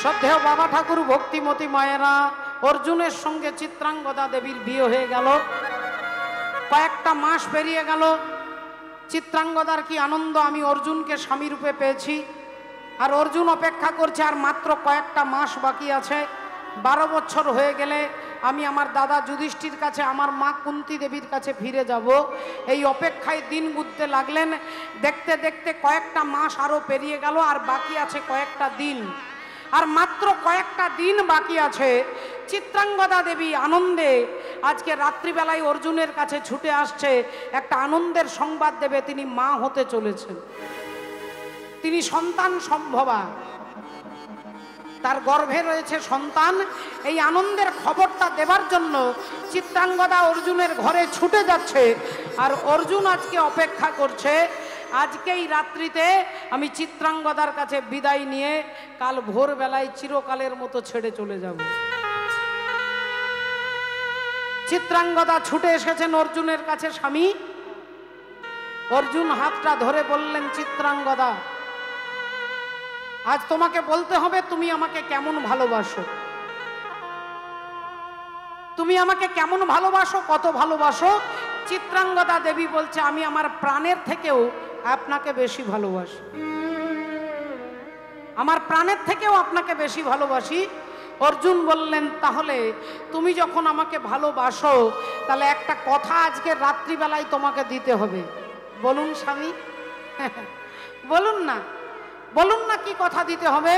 শ্রদ্ধেয় বাবা ঠাকুর, ভক্তিমতী মায়েরা, অর্জুনের সঙ্গে চিত্রাঙ্গদা দেবীর বিয়ে হয়ে গেল। কয়েকটা মাস পেরিয়ে গেল। চিত্রাঙ্গদার কি আনন্দ, আমি অর্জুনকে স্বামী রূপে পেয়েছি। আর অর্জুন অপেক্ষা করছে আর মাত্র কয়েকটা মাস বাকি আছে। 12 বছর হয়ে গেলে আমি আমার দাদা যুধিষ্ঠির কাছে, আমার মা কুন্তী দেবীর কাছে ফিরে যাব। এই অপেক্ষায় দিন গুনতে লাগলেন। দেখতে দেখতে কয়েকটা মাস আরও পেরিয়ে গেল, আর বাকি আছে কয়েকটা দিন। আর মাত্র কয়েকটা দিন বাকি আছে। চিত্রাঙ্গদা দেবী আনন্দে আজকে রাত্রিবেলায় অর্জুনের কাছে ছুটে আসছে, একটা আনন্দের সংবাদ দেবে, তিনি মা হতে চলেছেন, তিনি সন্তান সম্ভবা, তার গর্ভে রয়েছে সন্তান। এই আনন্দের খবরটা দেবার জন্য চিত্রাঙ্গদা অর্জুনের ঘরে ছুটে যাচ্ছে। আর অর্জুন আজকে অপেক্ষা করছে, আজকেই রাত্রিতে আমি চিত্রাঙ্গদার কাছে বিদায় নিয়ে কাল ভোরবেলায় চিরকালের মতো ছেড়ে চলে যাব। চিত্রাঙ্গদা ছুটে এসেছেন অর্জুনের কাছে। স্বামী, অর্জুন হাতটা ধরে বললেন, চিত্রাঙ্গদা, আজ তোমাকে বলতে হবে তুমি আমাকে কেমন ভালোবাসো। তুমি আমাকে কেমন ভালোবাসো, কত ভালোবাসো। চিত্রাঙ্গদা দেবী বলছে, আমি আমার প্রাণের থেকেও আপনাকে বেশি ভালোবাসি, আমার প্রাণের থেকেও আপনাকে বেশি ভালোবাসি। অর্জুন বললেন, তাহলে তুমি যখন আমাকে ভালোবাসো, তাহলে একটা কথা আজকে রাত্রিবেলায় তোমাকে দিতে হবে। বলুন স্বামী, বলুন না, বলুন না কি কথা দিতে হবে।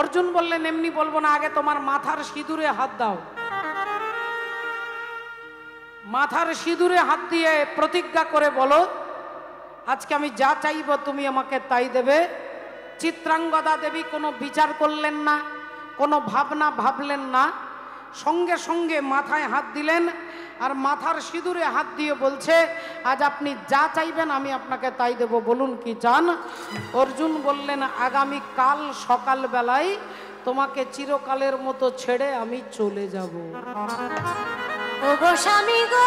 অর্জুন বললেন, এমনি বলবো না, আগে তোমার মাথার সিঁদুরে হাত দাও। মাথার সিঁদুরে হাত দিয়ে প্রতিজ্ঞা করে বলো, আজকে আমি যা চাইব তুমি আমাকে তাই দেবে। চিত্রাঙ্গদা দেবী কোনো বিচার করলেন না, কোনো ভাবনা ভাবলেন না, সঙ্গে সঙ্গে মাথায় হাত দিলেন। আর মাথার সিঁদুরে হাত দিয়ে বলছে, আজ আপনি যা চাইবেন আমি আপনাকে তাই দেব। বলুন কি চান। অর্জুন বললেন, আগামী কাল সকাল বেলায় তোমাকে চিরকালের মতো ছেড়ে আমি চলে যাব। ও গো স্বামী গো,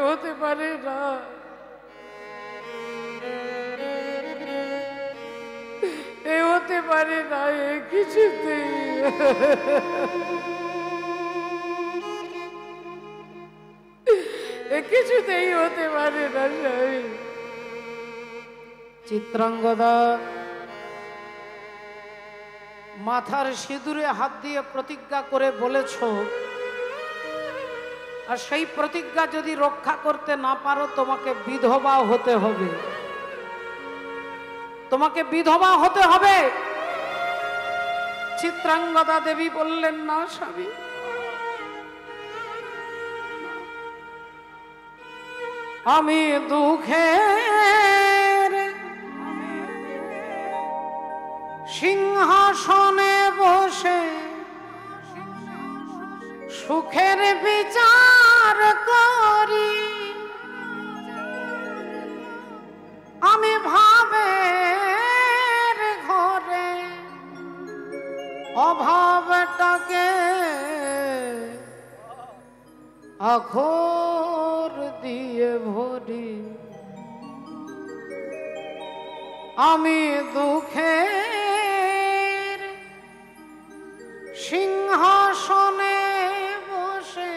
হতে পারে না, এ হতে পারে না, এ কিছুতেই কিছুতেই হতে পারে না। চিত্রাঙ্গদা মাথার সিঁদুরে হাত দিয়ে প্রতিজ্ঞা করে বলেছ, আর সেই প্রতিজ্ঞা যদি রক্ষা করতে না পারো তোমাকে বিধবা হতে হবে, তোমাকে বিধবা হতে হবে। চিত্রাঙ্গদা দেবী বললেন, না স্বামী, আমি দুঃখের সিংহাসনে বসে সুখের বিচার করি, আমি ভাবের ঘরে অভাবটাকে আখর দিয়ে ভরি, আমি দুঃখের সিংহাসনে বসে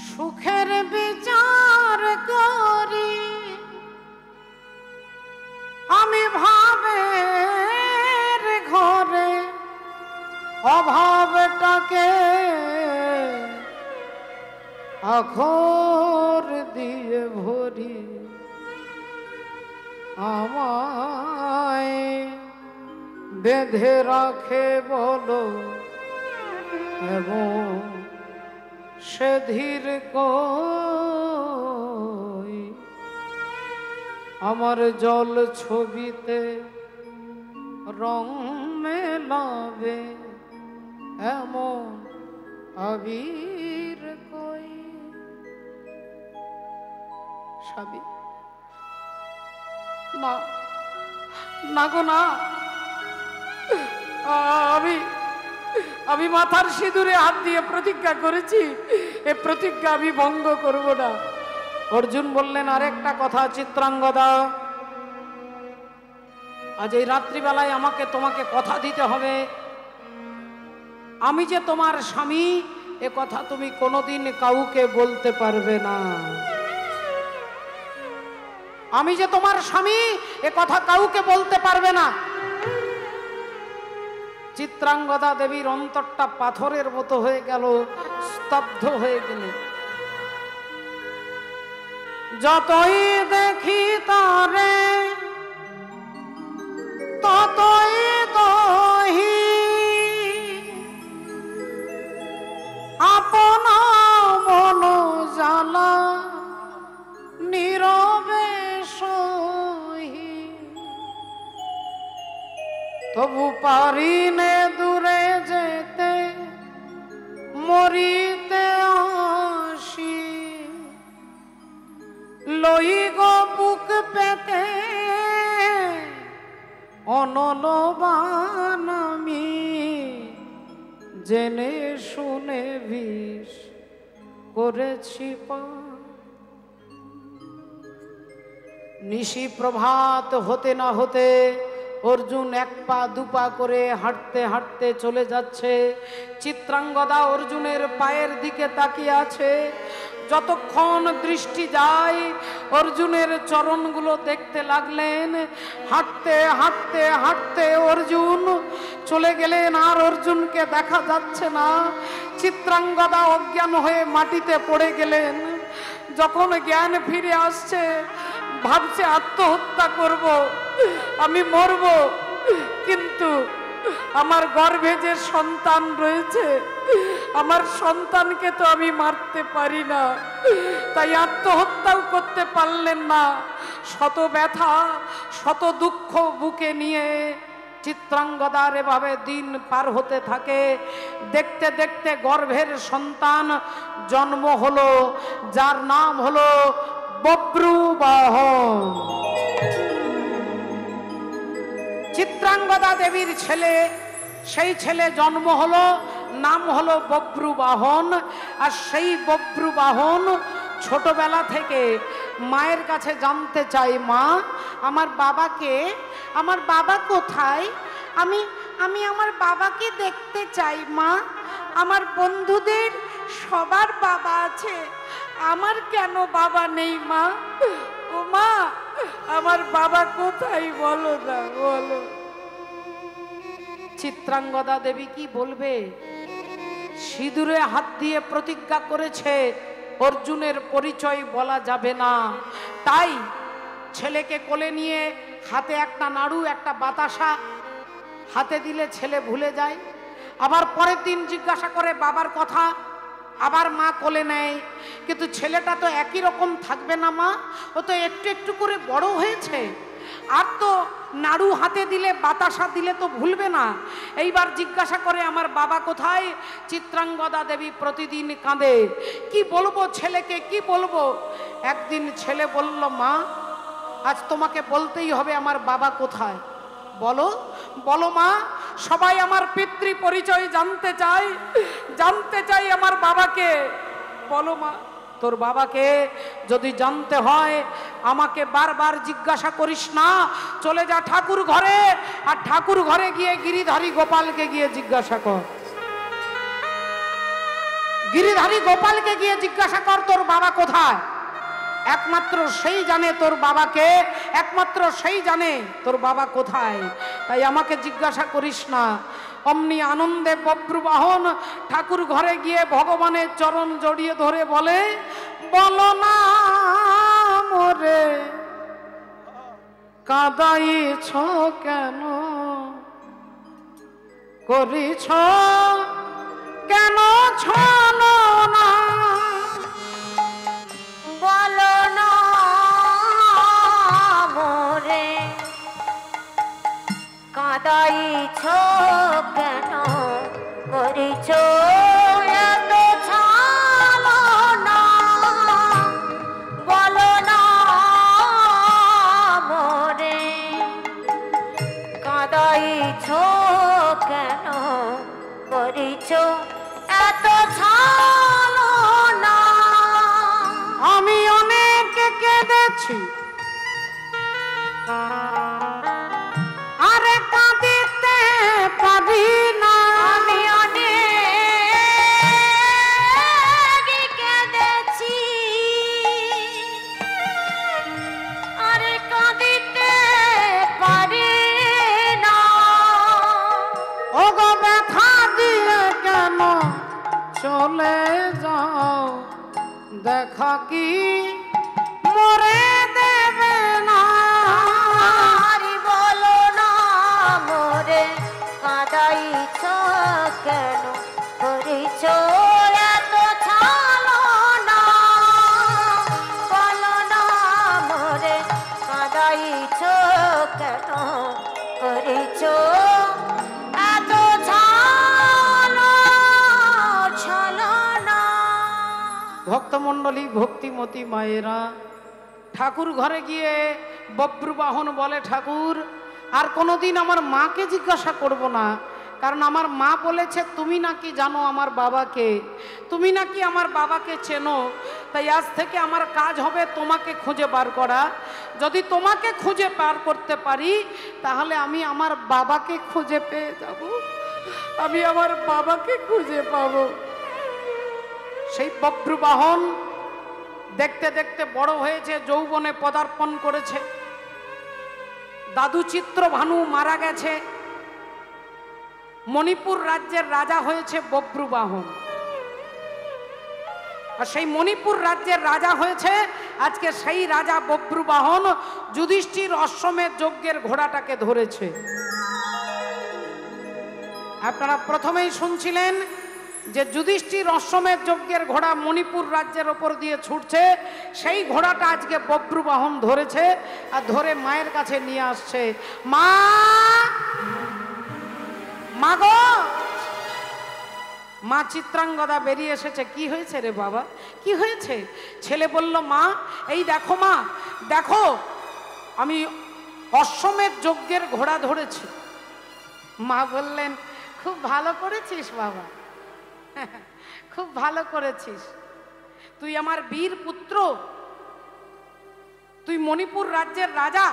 সুখের বিচার করি, আমি ভাবের ঘরে অভাবটাকে আখর দিয়ে ভরি, আমায় বেঁধে রাখে বলো এবং সে ধীর কই আমার জল ছবিতে রং মেলাবে এমন আবির কই। স্বামী না, না গো না, আমি মাথার সিঁদুরে হাত দিয়ে প্রতিজ্ঞা করেছি, এ প্রতিজ্ঞা আমি ভঙ্গ করব না। অর্জুন বললেন, আরেকটা কথা চিত্রাঙ্গদা, আজ এই রাত্রিবেলায় আমাকে তোমাকে কথা দিতে হবে, আমি যে তোমার স্বামী এ কথা তুমি কোনোদিন কাউকে বলতে পারবে না। আমি যে তোমার স্বামী এ কথা কাউকে বলতে পারবে না। চিত্রাঙ্গদা দেবীর অন্তরটা পাথরের মতো হয়ে গেল, স্তব্ধ হয়ে গেল। যতই দেখি তারে ততই দহি আপন মন জ্বালা নীরবে সহি, তবু পারি নে দূরে যেতে মরিতে আসি, লই গো বুক পেতে অনলবান আমি, জেনে শুনে বিষ করেছি পান। নিশি প্রভাত হতে না হতে অর্জুন এক পা দুপা করে হাঁটতে হাঁটতে চলে যাচ্ছে। চিত্রাঙ্গদা অর্জুনের পায়ের দিকে তাকিয়ে আছে। যতক্ষণ দৃষ্টি যায় অর্জুনের চরণগুলো দেখতে লাগলেন। হাঁটতে হাঁটতে হাঁটতে অর্জুন চলে গেলেন, আর অর্জুনকে দেখা যাচ্ছে না। চিত্রাঙ্গদা অজ্ঞান হয়ে মাটিতে পড়ে গেলেন। যখন জ্ঞান ফিরে আসছে ভাবছে আত্মহত্যা করব, আমি মরব, কিন্তু আমার গর্ভে যে সন্তান রয়েছে আমার সন্তানকে তো আমি মারতে পারি না, তাই আত্মহত্যাও করতে পারলেন না। শত ব্যথা শত দুঃখ বুকে নিয়ে চিত্রাঙ্গদার এভাবে দিন পার হতে থাকে। দেখতে দেখতে গর্ভের সন্তান জন্ম হলো, যার নাম হলো বব্রুবাহন। চিত্রাঙ্গদা দেবীর ছেলে, সেই ছেলে জন্ম হলো, নাম হলো বব্রুবাহন। আর সেই বব্রুবাহন ছোটবেলা থেকে মায়ের কাছে জানতে চাই, মা আমার বাবাকে, আমার বাবা কোথায়, আমি আমি আমার বাবাকে দেখতে চাই মা, আমার বন্ধুদের সবার বাবা আছে, আমার কেন বাবা নেই মা, ও মা আমার বাবা কোথায় বলো না বলো। চিত্রাঙ্গদা দেবী কি বলবে? সিঁদুরে হাত দিয়ে প্রতিজ্ঞা করেছে অর্জুনের পরিচয় বলা যাবে না। তাই ছেলেকে কোলে নিয়ে হাতে একটা নাড়ু একটা বাতাসা হাতে দিলে ছেলে ভুলে যায়। আবার পরের দিন জিজ্ঞাসা করে বাবার কথা, আবার মা কোলে নেয়। কিন্তু ছেলেটা তো একই রকম থাকবে না মা, ও তো একটু একটু করে বড় হয়েছে, আর তো নাড়ু হাতে দিলে বাতাসা দিলে তো ভুলবে না। এইবার জিজ্ঞাসা করে আমার বাবা কোথায়। চিত্রাঙ্গদা দেবী প্রতিদিন কাঁদে, কি বলবো ছেলেকে, কি বলবো। একদিন ছেলে বলল, মা আজ তোমাকে বলতেই হবে আমার বাবা কোথায়। বলো বলো মা, সবাই আমার পিতৃ পরিচয় জানতে চাই, জানতে চাই আমার বাবাকে। বলো মা তোর বাবাকে যদি জানতে হয় আমাকে বারবার জিজ্ঞাসা করিস না, চলে যা ঠাকুর ঘরে, আর ঠাকুর ঘরে গিয়ে গিরিধারী গোপালকে গিয়ে জিজ্ঞাসা কর। গিরিধারী গোপালকে গিয়ে জিজ্ঞাসা কর তোর বাবা কোথায়। একমাত্র সেই জানে তোর বাবাকে, একমাত্র সেই জানে তোর বাবা কোথায়। তাই আমাকে জিজ্ঞাসা করিস না। অমনি আনন্দে বব্রুবাহন ঠাকুর ঘরে গিয়ে ভগবানের চরণ জড়িয়ে ধরে বলে, বলো না মোরে কাঁদাইছ কেন, করিছ কেন ছলনা। কাঁদাইছ কেন করিছ এত ছলনা বলো না মোরে কাঁদাইছ কেন করিছ এত ছলনা আমি অনেক কেঁদেছি আরে কাঁদিতে পারি না আমি অনেক কেঁদেছি আরে কাঁদিতে পারি না ও গো ব্যথা দিয়ে কেন চলে যাও দেখা কি মরে দেবে না আরে বলো না মোরে কাঁদাইছ কেন করিছ এত ছলনা বলো না মোরে কাঁদাইছ কেন করিছ এত ছলনা ভক্তমণ্ডলী ভক্তিমতী মায়েরা ঠাকুর ঘরে গিয়ে বব্রুবাহন বলে ঠাকুর আর কোনোদিন আমার মাকে জিজ্ঞাসা করব না, কারণ আমার মা বলেছে তুমি নাকি জানো আমার বাবাকে, তুমি নাকি আমার বাবাকে চেনো, তাই আজ থেকে আমার কাজ হবে তোমাকে খুঁজে বার করা। যদি তোমাকে খুঁজে বার করতে পারি তাহলে আমি আমার বাবাকে খুঁজে পেয়ে যাব, আমি আমার বাবাকে খুঁজে পাবো। সেই বব্রুবাহন দেখতে দেখতে বড় হয়েছে, যৌবনে পদার্পণ করেছে। দাদু চিত্রভানু মারা গেছে, মণিপুর রাজ্যের রাজা হয়েছে বব্রুবাহন। আর সেই মণিপুর রাজ্যের রাজা হয়েছে আজকে সেই রাজা বব্রুবাহন যুধিষ্ঠির অশ্বমেধ যজ্ঞের ঘোড়াটাকে ধরেছে। আপনারা প্রথমেই শুনছিলেন যে যুধিষ্ঠির অশ্বমেধ যজ্ঞের ঘোড়া মণিপুর রাজ্যের ওপর দিয়ে ছুটছে, সেই ঘোড়াটা আজকে বব্রুবাহন ধরেছে আর ধরে মায়ের কাছে নিয়ে আসছে। মা, মা গো, মা চিত্রাঙ্গদা বেরিয়ে এসেছে। কি হয়েছে রে বাবা, কি হয়েছে? ছেলে বলল মা এই দেখো মা, দেখো আমি অশ্বমেধ যজ্ঞের ঘোড়া ধরেছি। মা বললেন খুব ভালো করেছিস বাবা, খুব ভালো করেছিস, তুই আমার বীর পুত্র, তুই মণিপুর রাজ্যের রাজা,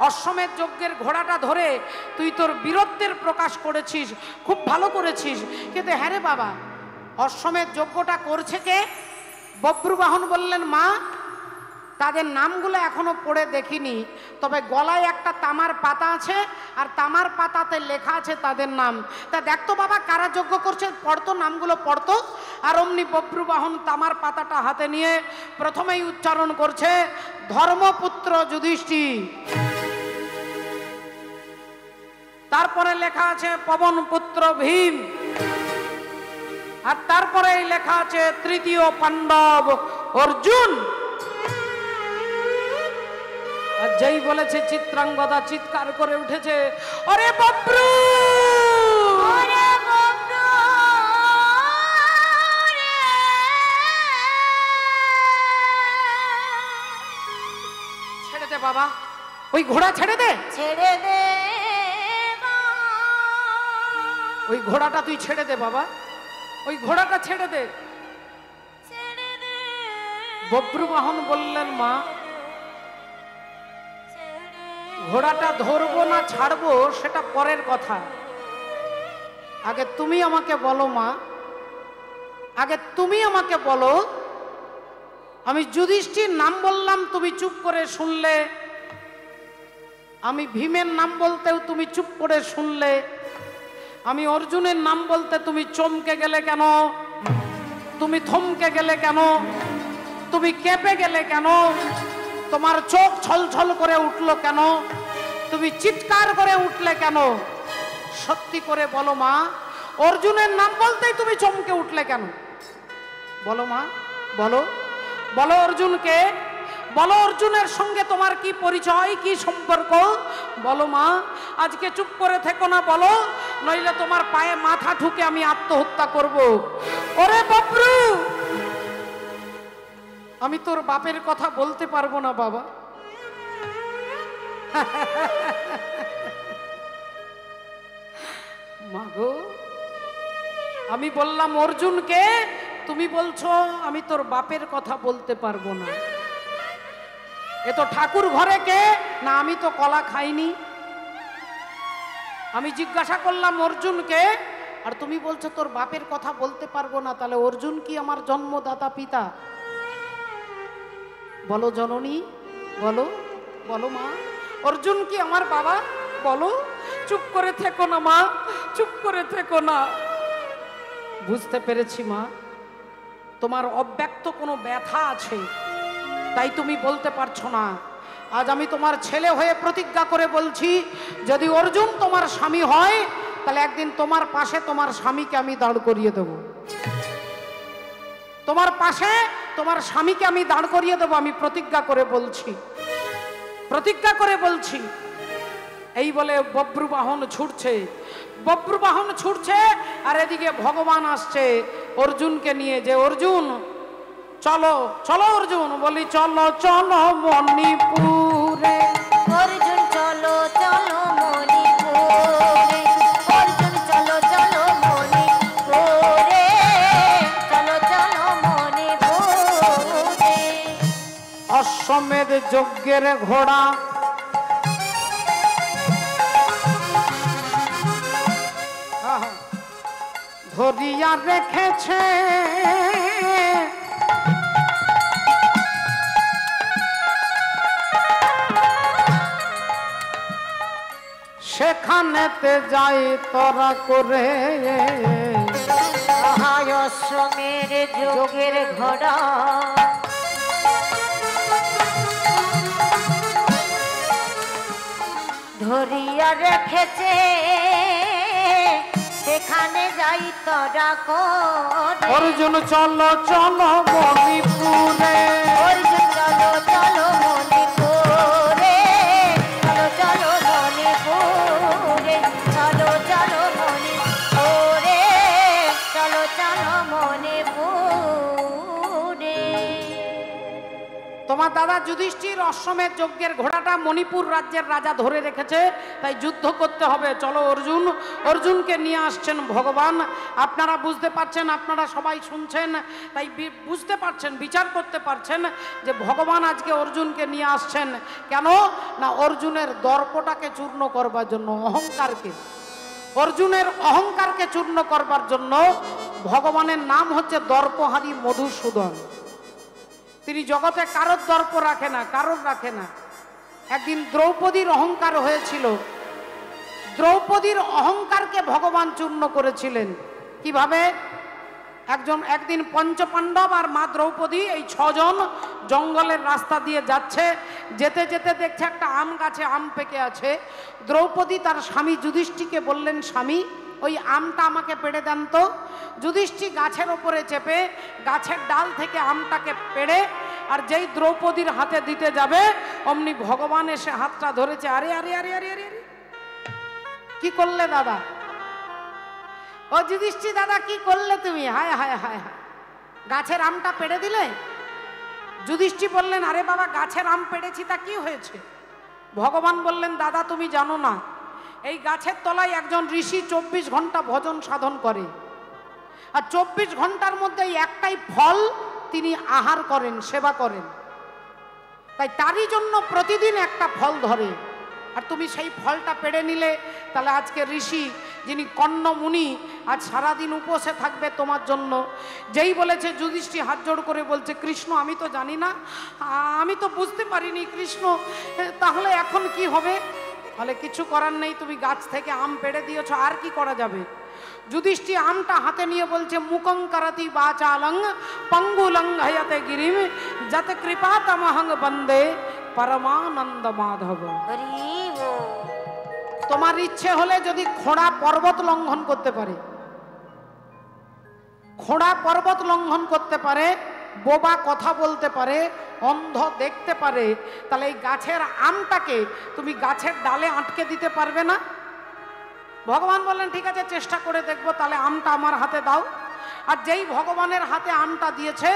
অশ্বমেধ যজ্ঞের ঘোড়াটা ধরে তুই তোর বীরত্বের প্রকাশ করেছিস, খুব ভালো করেছিস। কিন্তু হ্যাঁ রে বাবা, অশ্বমেধ যজ্ঞটা করছে কে? বব্রুবাহন বললেন মা তাদের নামগুলো এখনো পড়ে দেখিনি, তবে গলায় একটা তামার পাতা আছে আর তামার পাতাতে লেখা আছে তাদের নাম। তা দেখতো বাবা কারা যজ্ঞ করছে, পড়তো, নামগুলো পড়তো। আর অমনি বব্রুবাহন তামার পাতাটা হাতে নিয়ে প্রথমেই উচ্চারণ করছে ধর্মপুত্র যুধিষ্ঠির, তারপরে লেখা আছে পবন পুত্র ভীম, আর তারপরে লেখা আছে তৃতীয় পাণ্ডব অর্জুন। আর যেই বলেছে চিত্রাঙ্গদা চিৎকার করে উঠেছে, ওরে বব্রু, ওরে বব্রু রে, ছেড়ে দে বাবা, ওই ঘোড়া ছেড়ে দে, ছেড়ে দে মা, ওই ঘোড়াটা তুই ছেড়ে দে বাবা, ওই ঘোড়াটা ছেড়ে দে। ছেড়ে দে। বব্রুবাহন বললেন মা ঘোড়াটা ধরবো না ছাড়বো সেটা পরের কথা, আগে তুমি আমাকে বলো মা, আগে তুমি আমাকে বলো, আমি যুধিষ্ঠির নাম বললাম তুমি চুপ করে শুনলে, আমি ভীমের নাম বলতেও তুমি চুপ করে শুনলে, আমি অর্জুনের নাম বলতে তুমি চমকে গেলে কেন, তুমি থমকে গেলে কেন, তুমি কেঁপে গেলে কেন, তোমার চোখ ছলছল করে উঠলো কেন, তুমি চিৎকার করে উঠলে কেন? সত্যি করে বলো মা, অর্জুনের নাম বলতেই তুমি চমকে উঠলে কেন? বলো মা, বলো, বলো অর্জুনকে, বলো অর্জুনের সঙ্গে তোমার কি পরিচয়, কি সম্পর্ক? বলো মা, আজকে চুপ করে থেকো না, বলো, নইলে তোমার পায়ে মাথা ঠুকে আমি আত্মহত্যা করব। ওরে বাবরু, আমি তোর বাপের কথা বলতে পারবো না বাবা। মাগো, আমি বললাম অর্জুনকে, তুমি বলছো আমি তোর বাপের কথা বলতে পারবো না। এ তো ঠাকুর ঘরে কে না, আমি তো কলা খাইনি। আমি জিজ্ঞাসা করলাম অর্জুনকে, আর তুমি বলছো তোর বাপের কথা বলতে পারবো না, তাহলে অর্জুন কি আমার জন্মদাতা পিতা? বলো জননী, বলো, বলো মা, অর্জুন কি আমার বাবা? বলো, চুপ করে থেকো না মা, চুপ করে থেকো না। বুঝতে পেরেছি মা, তোমার অব্যক্ত কোনো ব্যথা আছে, তাই তুমি বলতে পারছো না। আজ আমি তোমার ছেলে হয়ে প্রতিজ্ঞা করে বলছি, যদি অর্জুন তোমার স্বামী হয়, তাহলে একদিন তোমার পাশে তোমার স্বামীকে আমি দাঁড় করিয়ে দেব। তোমার পাশে তোমার স্বামীকে আমি দাঁড় করিয়ে দেব, আমি প্রতিজ্ঞা করে বলছি, প্রতিজ্ঞা করে বলছি। এই বলে বব্রুবাহন ছুটছে, বব্রুবাহন ছুটছে, আর এদিকে ভগবান আসছে অর্জুনকে নিয়ে, যে অর্জুন চলো চলো, অর্জুন বলি চলো চলো মণিপুরে, অর্জুন চলো চলো মণিপুরে, অর্জুন চলো চলো মণিপুরে, চলো চলো মণিপুরে। অশ্বমেধ যজ্ঞের ঘোড়া ধরিয়া রেখেছে, সেখানেতে যাই তোরা করে। অশ্বমের যোগের ঘোড়া ধরিয়া রেখেছে, সেখানে যাই তোরা করে। অর্জুন চলো চলো মণিপুরে, অর্জুন চলো চলো মণিপুরে, চলো চলো মণিপুরে, চলো চলো মণিপুরে, চলো চলো মণিপুরে। তোমার দাদা যুধিষ্ঠির অশ্বমেধ যজ্ঞের ঘোড়াটা মণিপুর রাজ্যের রাজা ধরে রেখেছে, তাই যুদ্ধ করতে হবে। চলো অর্জুন। অর্জুনকে নিয়ে আসছেন ভগবান। আপনারা বুঝতে পারছেন, আপনারা সবাই শুনছেন, তাই বুঝতে পারছেন, বিচার করতে পারছেন যে ভগবান আজকে অর্জুনকে নিয়ে আসছেন কেন না, অর্জুনের দর্পটাকে চূর্ণ করবার জন্য, অহংকারকে, অর্জুনের অহংকারকে চূর্ণ করবার জন্য। ভগবানের নাম হচ্ছে দর্পহারী মধুসূদন। তিনি জগতে কারোর দর্প রাখে না, কারোর রাখে না। একদিন দ্রৌপদীর অহংকার হয়েছিল, দ্রৌপদীর অহংকারকে ভগবান চূর্ণ করেছিলেন। কিভাবে? একদিন পঞ্চপাণ্ডব আর মা দ্রৌপদী এই 6 জন জঙ্গলের রাস্তা দিয়ে যাচ্ছে, যেতে যেতে দেখছে একটা আম গাছে আম পেকে আছে। দ্রৌপদী তার স্বামী যুধিষ্ঠিরকে বললেন, স্বামী ওই আমটা আমাকে পেড়ে দেন তো। যুধিষ্ঠির গাছের ওপরে চেপে গাছের ডাল থেকে আমটাকে পেড়ে, আর যেই দ্রৌপদীর হাতে দিতে যাবে অমনি ভগবান এসে হাতটা ধরেছে। আরে আরে আরে আরে আরে, কি করলে দাদা? ও যুধিষ্ঠির দাদা, কি করলে তুমি? হায় হায় হায় হায়, গাছের আমটা পেড়ে দিলে। যুধিষ্ঠির বললেন, আরে বাবা, গাছের আম পেড়েছি, তা কি হয়েছে? ভগবান বললেন, দাদা তুমি জানো না, এই গাছের তলায় একজন ঋষি 24 ঘন্টা ভজন সাধন করে, আর 24 ঘন্টার মধ্যে একটাই ফল তিনি আহার করেন, সেবা করেন, তাই তারই জন্য প্রতিদিন একটা ফল ধরে। আর তুমি সেই ফলটা পেড়ে নিলে, তাহলে আজকে ঋষি যিনি কর্ণ মুনি আজ সারাদিন উপসে থাকবে তোমার জন্য। যেই বলেছে, যুধিষ্ঠির হাত জোড় করে বলছে, কৃষ্ণ আমি তো জানি না, আমি তো বুঝতে পারিনি কৃষ্ণ, তাহলে এখন কি হবে? তাহলে কিছু করার নেই, তুমি গাছ থেকে আম পেড়ে দিয়েছ, আর কি করা যাবে? যুধিষ্ঠির আমটা হাতে নিয়ে বলছে, মুকং করতি বাচালং পঙ্গুলং হয়তে গিরিম যত কৃপা তমহং বন্দে পরমানন্দ মাধব। তোমার ইচ্ছে হলে যদি খোঁড়া পর্বত লঙ্ঘন করতে পারে, খোঁড়া পর্বত লঙ্ঘন করতে পারে, বোবা কথা বলতে পারে, অন্ধ দেখতে পারে, তাহলে এই গাছের আমটাকে তুমি গাছের ডালে আটকে দিতে পারবে না? ভগবান বললেন ঠিক আছে চেষ্টা করে দেখবো, তাহলে আমটা আমার হাতে দাও। আর যেই ভগবানের হাতে আমটা দিয়েছে,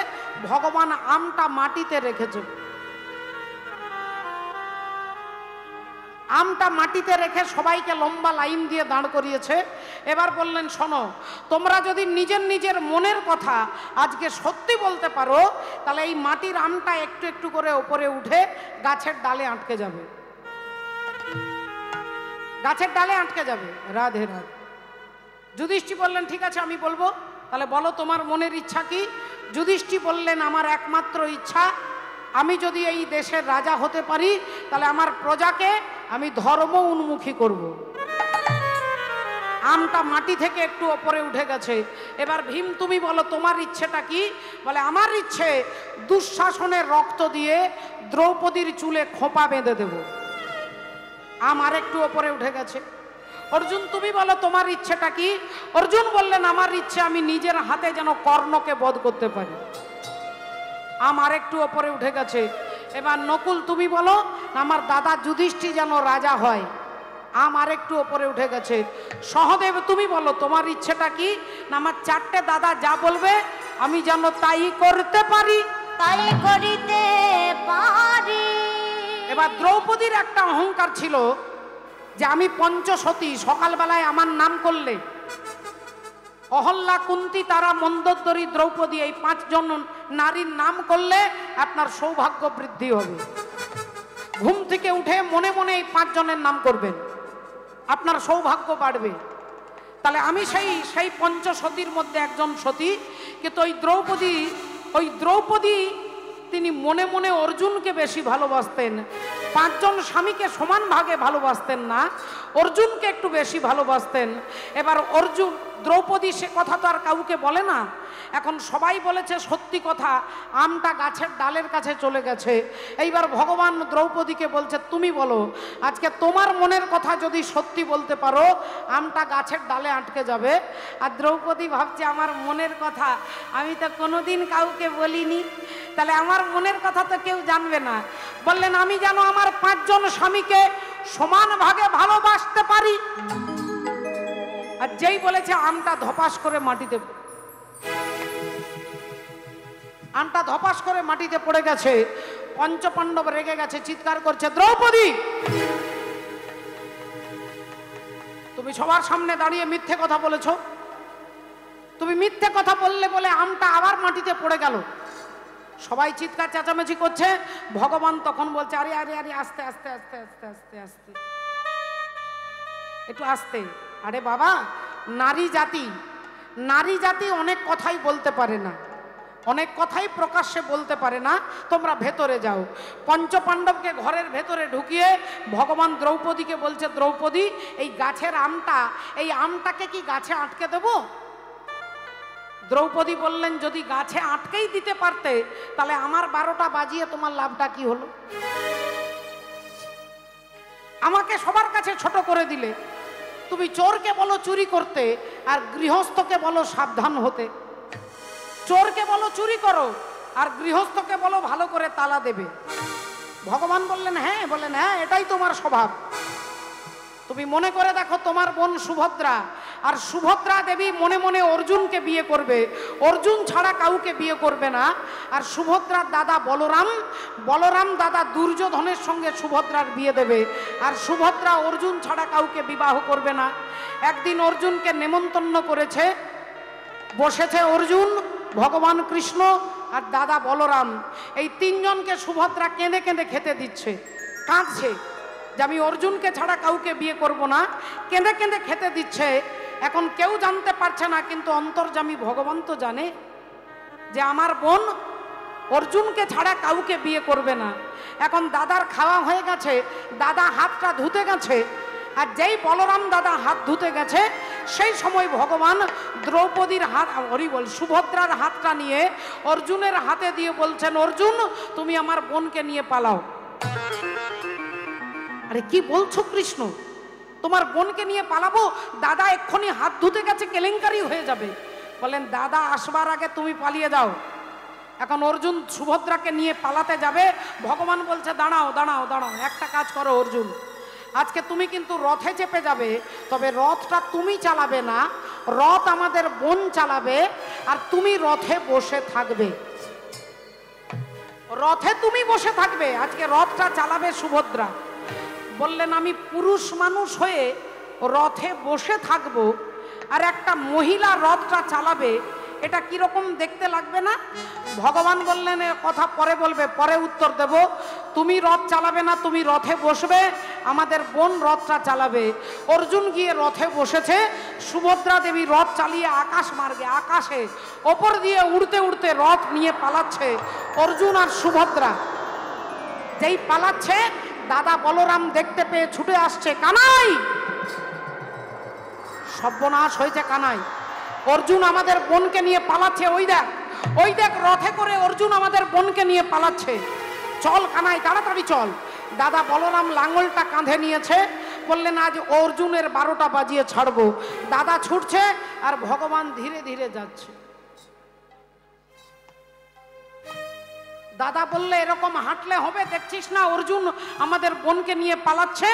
ভগবান আমটা মাটিতে রেখেছে। আমটা মাটিতে রেখে সবাইকে লম্বা লাইন দিয়ে দাঁড় করিয়েছে। এবার বললেন শোনো, তোমরা যদি নিজের নিজের মনের কথা আজকে সত্যি বলতে পারো, তাহলে এই মাটির আমটা একটু একটু করে উপরে উঠে গাছের ডালে আটকে যাবে, গাছের ডালে আটকে যাবে। রাধে রাধে। যুধিষ্ঠির বললেন ঠিক আছে আমি বলবো, তাহলে বলো তোমার মনের ইচ্ছা কি? যুধিষ্ঠির বললেন আমার একমাত্র ইচ্ছা, আমি যদি এই দেশের রাজা হতে পারি, তাহলে আমার প্রজাকে আমি ধর্ম উন্মুখী করব। আমটা মাটি থেকে একটু ওপরে উঠে গেছে। এবার ভীম তুমি বলো তোমার ইচ্ছেটা কি? বলে আমার ইচ্ছে দুঃশাসনের রক্ত দিয়ে দ্রৌপদীর চুলে খোঁপা বেঁধে দেব। আম আর একটু ওপরে উঠে গেছে। অর্জুন তুমি বলো তোমার ইচ্ছেটা কি? অর্জুন বললেন আমার ইচ্ছে আমি নিজের হাতে যেন কর্ণকে বধ করতে পারি। আম আর একটু ওপরে উঠে গেছে। এবার নকুল তুমি বলো আমার দাদা যুধিষ্ঠির যেন রাজা হয়। আম আর একটু ওপরে উঠে গেছে। সহদেব তুমি বলো তোমার ইচ্ছেটা কি? না আমার চারটে দাদা যা বলবে আমি যেন তাই করতে পারি। তাই করিতে পারি। এবার দ্রৌপদীর একটা অহংকার ছিল যে আমি পঞ্চসতী, সকালবেলায় আমার নাম করলে অহল্যা, কুন্তী, তারা, মন্দোদরী, দ্রৌপদী এই 5 জন নারীর নাম করলে আপনার সৌভাগ্য বৃদ্ধি হবে। ঘুম থেকে উঠে মনে মনে এই 5 জনের নাম করবেন, আপনার সৌভাগ্য বাড়বে। তাহলে আমি সেই পঞ্চসতীর মধ্যে একজন সতী। কিন্তু ওই দ্রৌপদী তিনি মনে মনে অর্জুনকে বেশি ভালোবাসতেন। 5 জন স্বামীকে সমান ভাগে ভালোবাসতেন না, অর্জুনকে একটু বেশি ভালোবাসতেন। এবার দ্রৌপদী সে কথা তো আর কাউকে বলে না। এখন সবাই বলেছে সত্যি কথা, আমটা গাছের ডালের কাছে চলে গেছে। এইবার ভগবান দ্রৌপদীকে বলছে তুমি বলো আজকে তোমার মনের কথা যদি সত্যি বলতে পারো, আমটা গাছের ডালে আটকে যাবে। আর দ্রৌপদী ভাবছে আমার মনের কথা আমি তো কোনোদিন কাউকে বলিনি, তাহলে আমার মনের কথা তো কেউ জানবে না। বললেন আমি যেন আমার 5 জন স্বামীকে সমান ভাগে ভালোবাসতে পারি। আর যেই বলেছে আমটা ধপাস করে মাটিতে পড়ে গেছে। পঞ্চপাণ্ডব রেগে গেছে, চিৎকার করছে দ্রৌপদী তুমি সবার সামনে দাঁড়িয়ে মিথ্যে কথা বলেছো। তুমি মিথ্যে কথা বললে বলে আমটা আবার মাটিতে পড়ে গেল। সবাই চিৎকার চেঁচামেচি করছে। ভগবান তখন বলছে আরে আরে আরে আস্তে আস্তে আস্তে আস্তে আস্তে আস্তে একটু আস্তে। আরে বাবা, নারী জাতি অনেক কথাই বলতে পারে না, অনেক কথাই প্রকাশ্যে বলতে পারে না। তোমরা ভেতরে যাও। পঞ্চপাণ্ডবকে ঘরের ভেতরে ঢুকিয়ে ভগবান দ্রৌপদীকে বলছে দ্রৌপদী এই গাছের এই আমটাকে কি গাছে আটকে দেব? দ্রৌপদী বললেন যদি গাছে আটকেই দিতে পারতে তাহলে আমার 12টা বাজিয়ে তোমার লাভটা কি হলো? আমাকে সবার কাছে ছোট করে দিলে। তুমি চোরকে বলো চুরি করতে আর গৃহস্থকে বলো সাবধান হতে। চোরকে বলো চুরি করো আর গৃহস্থকে বলো ভালো করে তালা দেবে। ভগবান বললেন হ্যাঁ, এটাই তোমার স্বভাব। তুমি মনে করে দেখো তোমার বোন সুভদ্রা, আর সুভদ্রা দেবী মনে মনে অর্জুনকে বিয়ে করবে, অর্জুন ছাড়া কাউকে বিয়ে করবে না। আর সুভদ্রার দাদা বলরাম দাদা দুর্যোধনের সঙ্গে সুভদ্রার বিয়ে দেবে, আর সুভদ্রা অর্জুন ছাড়া কাউকে বিবাহ করবে না। একদিন অর্জুনকে নেমন্তন্ন করেছে, বসেছে অর্জুন, ভগবান কৃষ্ণ আর দাদা বলরাম। এই 3 জনকে সুভদ্রা কেঁদে কেঁদে খেতে দিচ্ছে, কাঁদছে যে আমি অর্জুনকে ছাড়া কাউকে বিয়ে করব না, কেঁদে কেঁদে খেতে দিচ্ছে। এখন কেউ জানতে পারছে না, কিন্তু অন্তর্যামী ভগবান তো জানে যে আমার বোন অর্জুনকে ছাড়া কাউকে বিয়ে করবে না। এখন দাদার খাওয়া হয়ে গেছে, দাদা হাতটা ধুতে গেছে, আর যেই বলরাম দাদা হাত ধুতে গেছে সেই সময় ভগবান দ্রৌপদীর সুভদ্রার হাতটা নিয়ে অর্জুনের হাতে দিয়ে বলছেন অর্জুন তুমি আমার বোনকে নিয়ে পালাও। আরে কি বলছো কৃষ্ণ, তোমার বোনকে নিয়ে পালাবো? দাদা এক্ষুনি হাত ধুতে গেছে, কেলেঙ্কারি হয়ে যাবে। বলেন দাদা আসবার আগে তুমি পালিয়ে যাও। এখন অর্জুন সুভদ্রাকে নিয়ে পালাতে যাবে, ভগবান বলছে দাঁড়াও দাঁড়াও দাঁড়াও, একটা কাজ করো অর্জুন, আজকে তুমি কিন্তু রথে চেপে যাবে, তবে রথটা তুমি চালাবে না, রথ আমাদের বোন চালাবে, আর তুমি রথে বসে থাকবে, রথে তুমি বসে থাকবে, আজকে রথটা চালাবে সুভদ্রা। বললেন আমি পুরুষ মানুষ হয়ে রথে বসে থাকবো আর একটা মহিলা রথটা চালাবে, এটা কিরকম দেখতে লাগবে না? ভগবান বললেন এ কথা পরে বলবে, পরে উত্তর দেব, তুমি রথ চালাবে না, তুমি রথে বসবে, আমাদের বোন রথটা চালাবে। অর্জুন গিয়ে রথে বসেছে, সুভদ্রা দেবী রথ চালিয়ে আকাশ মার্গে আকাশে ওপর দিয়ে উড়তে উড়তে রথ নিয়ে পালাচ্ছে অর্জুন আর সুভদ্রা। যেই পালাচ্ছে দাদা বলরাম দেখতে পেয়ে ছুটে আসছে, কানাই! সর্বনাশ হয়েছে কানাই, অর্জুন আমাদের বোনকে নিয়ে পালাচ্ছে, ওই দেখ ওই দেখ রথে করে অর্জুন আমাদের বোনকে নিয়ে পালাচ্ছে, চল কানাই তাড়াতাড়ি চল। দাদা বলরাম লাঙ্গলটা কাঁধে নিয়েছে, বললেন আজ অর্জুনের 12টা বাজিয়ে ছাড়বো। দাদা ছুটছে আর ভগবান ধীরে ধীরে যাচ্ছে। দাদা বললে এরকম হাঁটলে হবে, দেখছিস না অর্জুন আমাদের বোনকে নিয়ে পালাচ্ছে।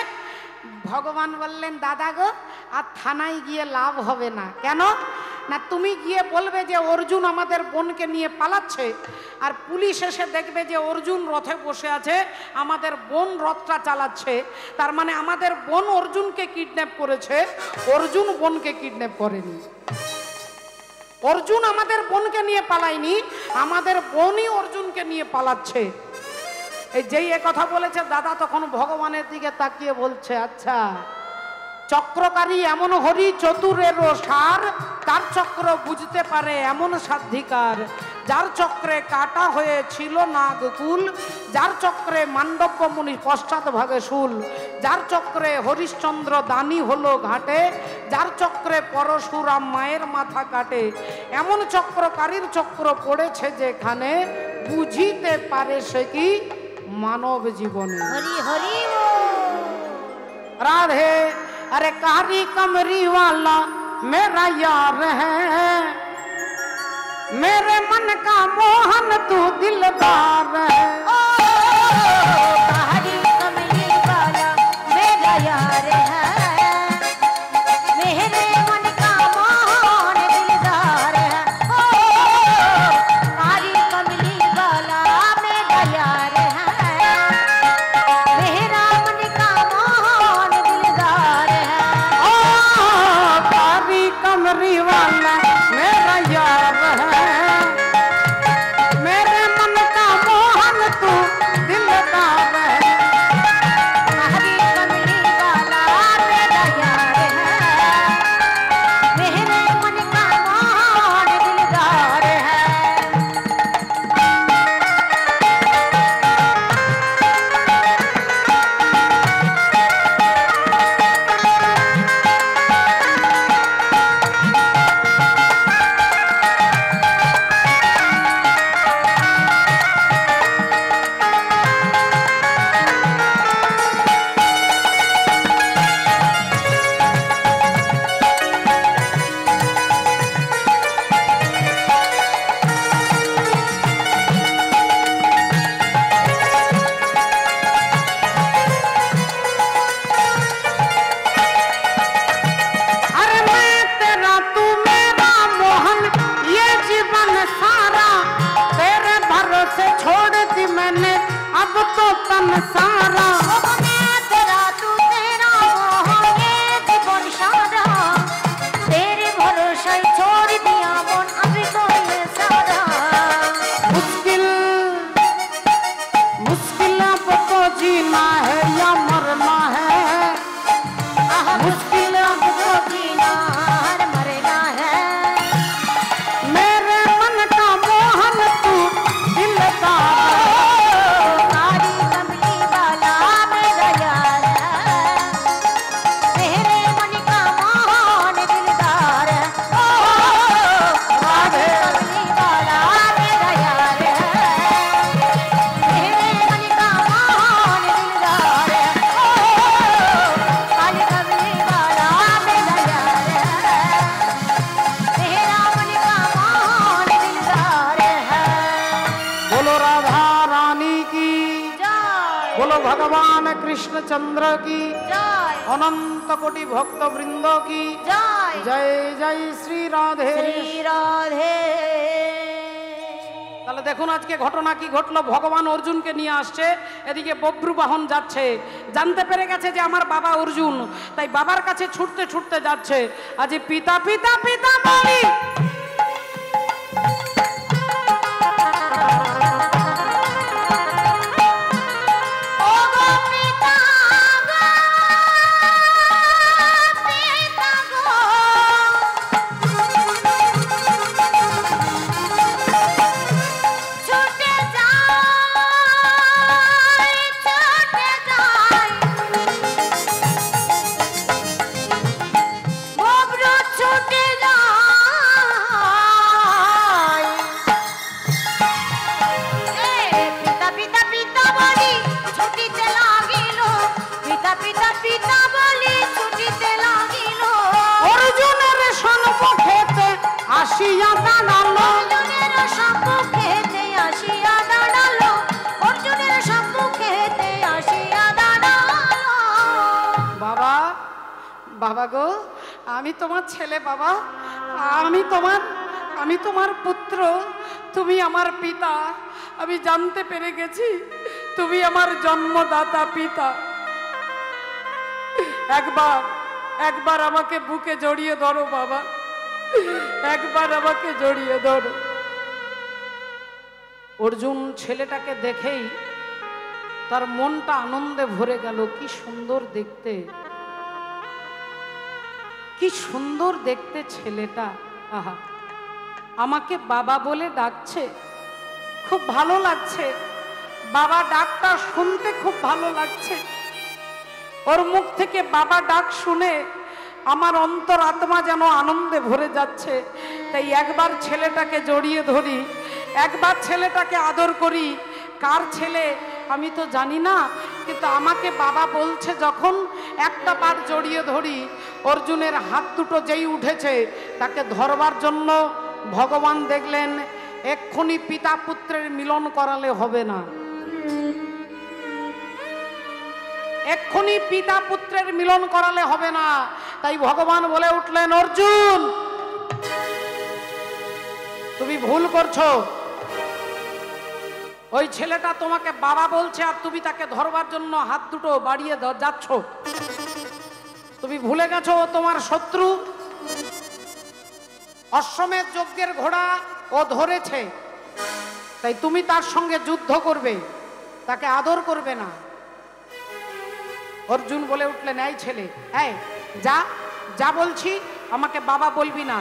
ভগবান বললেন দাদা গো, আর থানায় গিয়ে লাভ হবে না। কেন না, তুমি গিয়ে বলবে যে অর্জুন আমাদের বোনকে নিয়ে পালাচ্ছে, আর পুলিশ এসে দেখবে যে অর্জুন রথে বসে আছে, আমাদের বোন রথটা চালাচ্ছে, তার মানে আমাদের বোন অর্জুনকে কিডন্যাপ করেছে, অর্জুন বোনকে কিডন্যাপ করেনি। অর্জুন আমাদের বোনকে নিয়ে পালায়নি, আমাদের বোনই অর্জুনকে নিয়ে পালাচ্ছে। এই যেই এ কথা বলেছে দাদা তখন ভগবানের দিকে তাকিয়ে বলছে, আচ্ছা চক্রকারী এমন হরি চতুরেরও সার, তার চক্র বুঝতে পারে এমন সাধিকার, যার চক্রে কাটা হয়েছিল নাগকুল, যার চক্রে মান্ডব্য মুনি পশ্চাৎ ভাগে শুল, যার চক্রে হরিশ্চন্দ্র দানি হলো ঘাটে, যার চক্রে পরশুরাম মায়ের মাথা কাটে, এমন চক্রকারীর চক্র পড়েছে যেখানে, বুঝিতে পারে সে কি মানব জীবনে। হরি হরি राधे। अरे कारी कमरी वाला मेरा यार है, मेरे मन का मोहन तू दिलदार है। ओ कारी कमली वाला मेरा यार है, मेरे मन का मोहन दिलदार है। ओ कारी कमली वाला मेरा यार है, मेरा मन का मोहन दिलदार है। ओ कारी कमरी वाला मेरा यार है, मेरे मन का बोलो भगवान कृष्णचंद्र की जय अनंत कोटि भक्त वृंद की जय जय जय श्री राधे। श्री राधे। তাহলে দেখুন আজকে ঘটনা কি ঘটলো। ভগবান অর্জুনকে নিয়ে আসছে, এদিকে বব্রু বাহন যাচ্ছে, জানতে পেরে গেছে যে আমার বাবা অর্জুন, তাই বাবার কাছে ছুটতে ছুটতে যাচ্ছে। আজ পিতা পিতা পিতা বলি আসিয়া দাঁড়ালো, অর্জুনের সম্মুখেতে আসিয়া দাঁড়ালো, অর্জুনের সম্মুখেতে আসিয়া দাঁড়ালো। বাবা বাবা গো, আমি তোমার ছেলে বাবা, আমি তোমার পুত্র, তুমি আমার পিতা। আমি জানতে পেরে গেছি তুমি আমার জন্মদাতা পিতা। একবার আমাকে বুকে জড়িয়ে ধরো বাবা, একবার আমাকে জড়িয়ে ধরো। অর্জুন ছেলেটাকে দেখেই তার মনটা আনন্দে ভরে গেল। কি সুন্দর দেখতে, কি সুন্দর দেখতে ছেলেটা। আহা, আমাকে বাবা বলে ডাকছে, খুব ভালো লাগছে। বাবা ডাকটা শুনতে খুব ভালো লাগছে। ওর মুখ থেকে বাবা ডাক শুনে আমার অন্তর আত্মা যেন আনন্দে ভরে যাচ্ছে। তাই একবার ছেলেটাকে জড়িয়ে ধরি, একবার ছেলেটাকে আদর করি। কার ছেলে আমি তো জানি না, কিন্তু আমাকে বাবা বলছে যখন, একটা বার জড়িয়ে ধরি। অর্জুনের হাত দুটো যেই উঠেছে, তাকে ধরবার জন্য ভগবান দেখলেন এক্ষুনি পিতা পুত্রের মিলন করালে হবে না, এক্ষুনি পিতা পুত্রের মিলন করালে হবে না। তাই ভগবান বলে উঠলেন, অর্জুন তুমি ভুল করছো। ওই ছেলেটা তোমাকে বাবা বলছে আর তুমি তাকে ধরবার জন্য হাত দুটো বাড়িয়ে যাচ্ছ। তুমি ভুলে গেছো ও তোমার শত্রু। অশ্বমেধ যজ্ঞের ঘোড়া ও ধরেছে, তাই তুমি তার সঙ্গে যুদ্ধ করবে, তাকে আদর করবে না। অর্জুন বলে উঠলেন, এই ছেলে, এই যা যা বলছি, আমাকে বাবা বলবি না।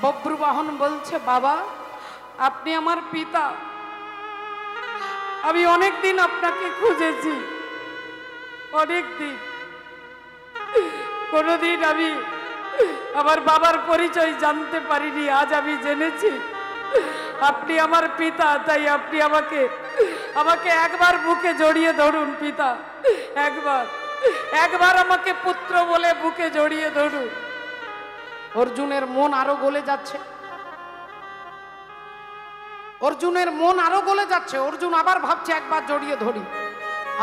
বব্রুবাহন বলছে, বাবা আপনি আমার পিতা, আমি অনেক দিন আপনাকে খুঁজেছি, অনেক দিন। কোনোদিন আমি আমার বাবার পরিচয় জানতে পারিনি, আজ আমি জেনেছি আপনি আমার পিতা। তাই আপনি আমাকে একবার বুকে জড়িয়ে ধরুন পিতা, একবার আমাকে পুত্র বলে বুকে জড়িয়ে ধরুন। অর্জুনের মন আরো গলে যাচ্ছে, অর্জুনের মন আরো গলে যাচ্ছে। অর্জুন আবার ভাবছে একবার জড়িয়ে ধরি।